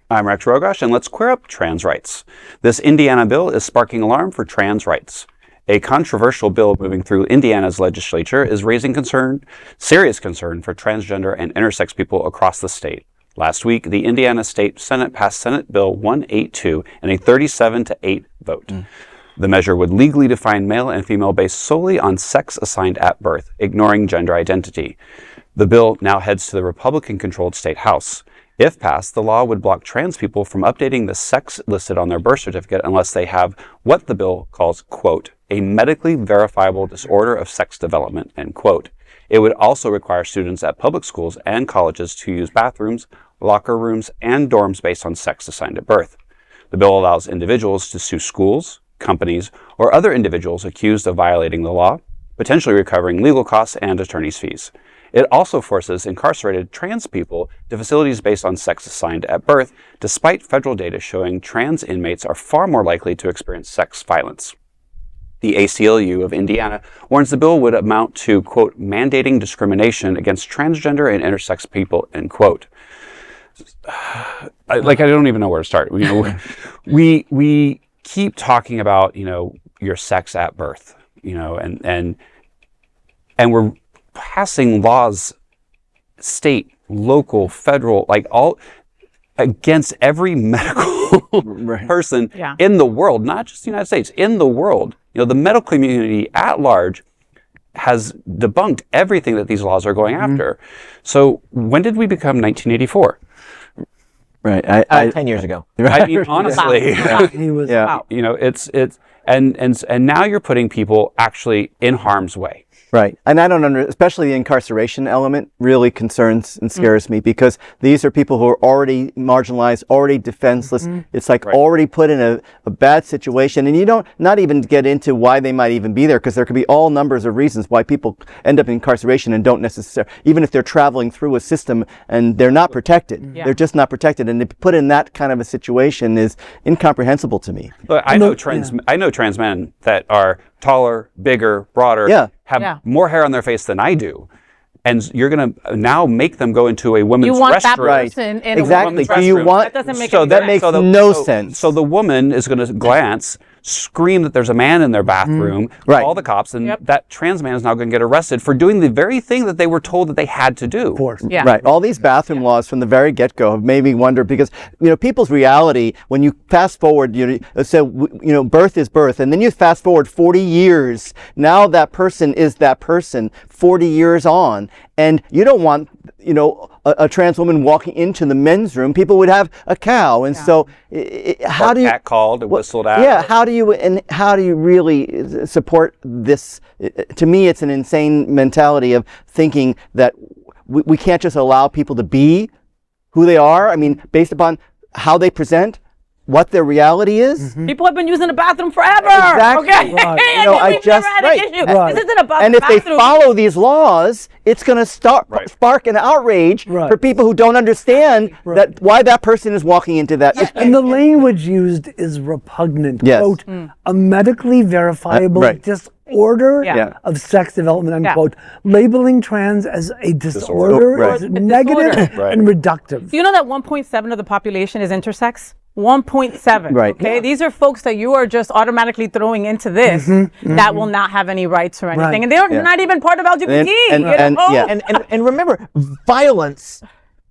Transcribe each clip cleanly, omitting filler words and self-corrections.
I'm Rex Rogosh, and let's queer up trans rights. This Indiana bill is sparking alarm for trans rights. A controversial bill moving through Indiana's legislature is raising serious concern for transgender and intersex people across the state. Last week, the Indiana State Senate passed Senate Bill 182 in a 37-8 vote. The measure would legally define male and female based solely on sex assigned at birth, ignoring gender identity. The bill now heads to the Republican-controlled state House. If passed, the law would block trans people from updating the sex listed on their birth certificate unless they have what the bill calls, quote, a medically verifiable disorder of sex development, end quote. It would also require students at public schools and colleges to use bathrooms, locker rooms, and dorms based on sex assigned at birth. The bill allows individuals to sue schools, companies, or other individuals accused of violating the law, potentially recovering legal costs and attorney's fees. It also forces incarcerated trans people to facilities based on sex assigned at birth, despite federal data showing trans inmates are far more likely to experience sex violence. The ACLU of Indiana warns the bill would amount to, quote, mandating discrimination against transgender and intersex people, end quote. I don't even know where to start. We keep talking about, your sex at birth, and we're passing laws, state, local, federal, all against every medical person in the world, not just the United States, in the world. The medical community at large has debunked everything that these laws are going after. So when did we become 1984? Right. 10 years ago. I mean, honestly, He was it's and now you're putting people actually in harm's way. Right. And I don't especially the incarceration element really concerns and scares me, because these are people who are already marginalized, already defenseless. It's like already put in a bad situation. And you don't not even get into why they might even be there, because there could be all numbers of reasons why people end up in incarceration and don't necessarily, even if they're traveling through a system and they're not protected. They're just not protected. And to put in that kind of a situation is incomprehensible to me. Look, I know trans men that are taller, bigger, broader, have more hair on their face than I do. And you're going to now make them go into a women's restroom. You want that person in exactly. a women's Do you restroom. want, that doesn't make so that sense. makes no sense. So the woman is going to glance, scream that there's a man in their bathroom, call the cops, and that trans man is now going to get arrested for doing the very thing that they were told that they had to do. Of course. Right. All these bathroom laws from the very get-go have made me wonder, because people's reality, when you fast forward, birth is birth, and then you fast forward 40 years. Now that person is that person 40 years on, and you don't want a trans woman walking into the men's room. People would have a cow, and so how do you catcalled, whistled at? Yeah. How do you really support this? To me, it's an insane mentality of thinking that we can't just allow people to be who they are. I mean, based upon how they present, what their reality is. People have been using the bathroom forever. Exactly. Okay. Right. We've never had an issue. This isn't about and the if they bathroom. follow these laws, it's going to spark an outrage for people who don't understand that why that person is walking into that. And the language used is repugnant. Yes. Quote, a medically verifiable disorder of sex development, unquote. Labeling trans as a disorder is negative and reductive. Do you know that 1.7 of the population is intersex? 1.7. Right. Okay. These are folks that you are just automatically throwing into this that will not have any rights or anything, and they're not even part of LGBT. And remember, violence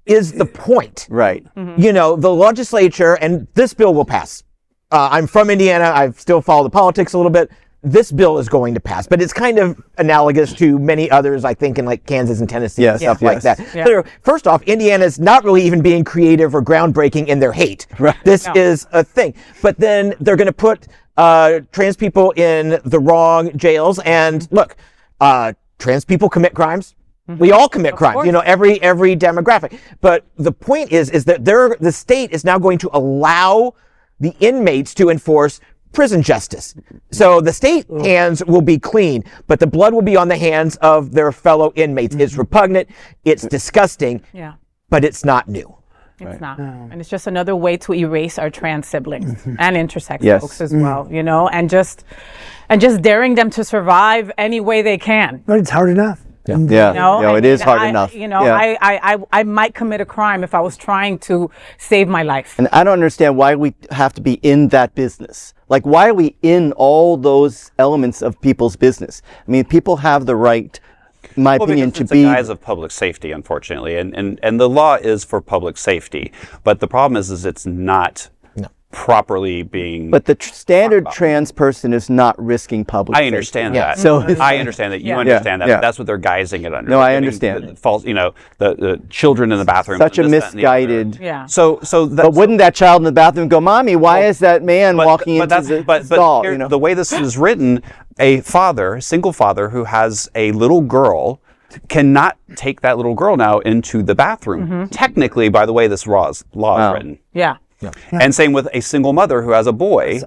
is the point. Right. The legislature, and this bill will pass. I'm from Indiana. I still follow the politics a little bit. This bill is going to pass, but it's kind of analogous to many others, I think, in Kansas and Tennessee and stuff like that. So first off, Indiana's not really even being creative or groundbreaking in their hate. This is a thing. But then they're going to put trans people in the wrong jails. And look, trans people commit crimes. We all commit crimes, every demographic. But the point is that the state is now going to allow the inmates to enforce prison justice. So the state hands will be clean, but the blood will be on the hands of their fellow inmates. It's repugnant, it's disgusting, but it's not new. It's not. And it's just another way to erase our trans siblings and intersex folks as well, and just daring them to survive any way they can. But it's hard enough. Yeah, You it is hard enough. I might commit a crime if I was trying to save my life. And I don't understand why we have to be in that business. Like, why are we in all those elements of people's business? I mean, people have the right, in my opinion, to be... It's the guise of public safety, unfortunately. And the law is for public safety. But the problem is it's not properly being... But the standard trans person is not risking public safety. I understand that. So I understand that. You understand that. But that's what they're guising it under. No, I understand. The false, the children in the bathroom. Such a misguided... But wouldn't that child in the bathroom go, Mommy, why is that man walking into the stall? Here, the way this is written, a single father who has a little girl cannot take that little girl now into the bathroom. Technically, by the way this law is written. Yeah. And same with a single mother who has a boy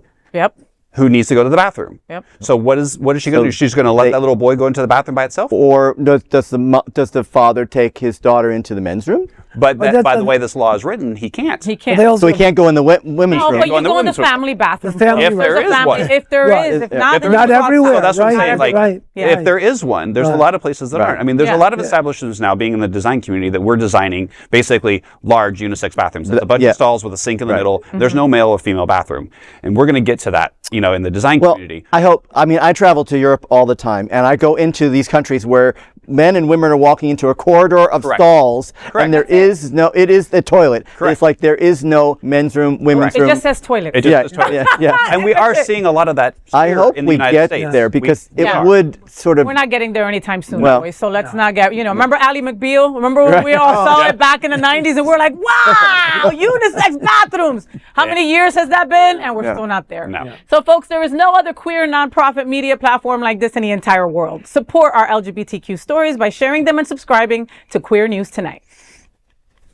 who needs to go to the bathroom. So what is she going to do? She's going to let that little boy go into the bathroom by itself? Or does the father take his daughter into the men's room? But by the way this law is written, he can't. He can't. So he can't go in the women's room. But you go in the family bathroom. If there is one. If there is. If not, not everywhere. So that's what I'm saying. Right. If there is one, there's a lot of places that aren't. I mean, there's a lot of establishments now, being in the design community, that we're designing basically large unisex bathrooms. A bunch of stalls with a sink in the middle. There's no male or female bathroom. And we're going to get to that, in the design community. I travel to Europe all the time, and I go into these countries where men and women are walking into a corridor of stalls, and it is the toilet. It's like there is no men's room, women's room. It just says toilet. It just says toilet. And we are seeing a lot of that I hope in the we United get States. there, because it would sort of... We're not getting there anytime soon, anyway, so let's not get, remember Ally McBeal? Remember when we all saw it back in the 90s, and we're like, wow, unisex bathrooms. How many years has that been? And we're still not there. No. So folks, there is no other queer nonprofit media platform like this in the entire world. Support our LGBTQ stories by sharing them and subscribing to Queer News Tonight.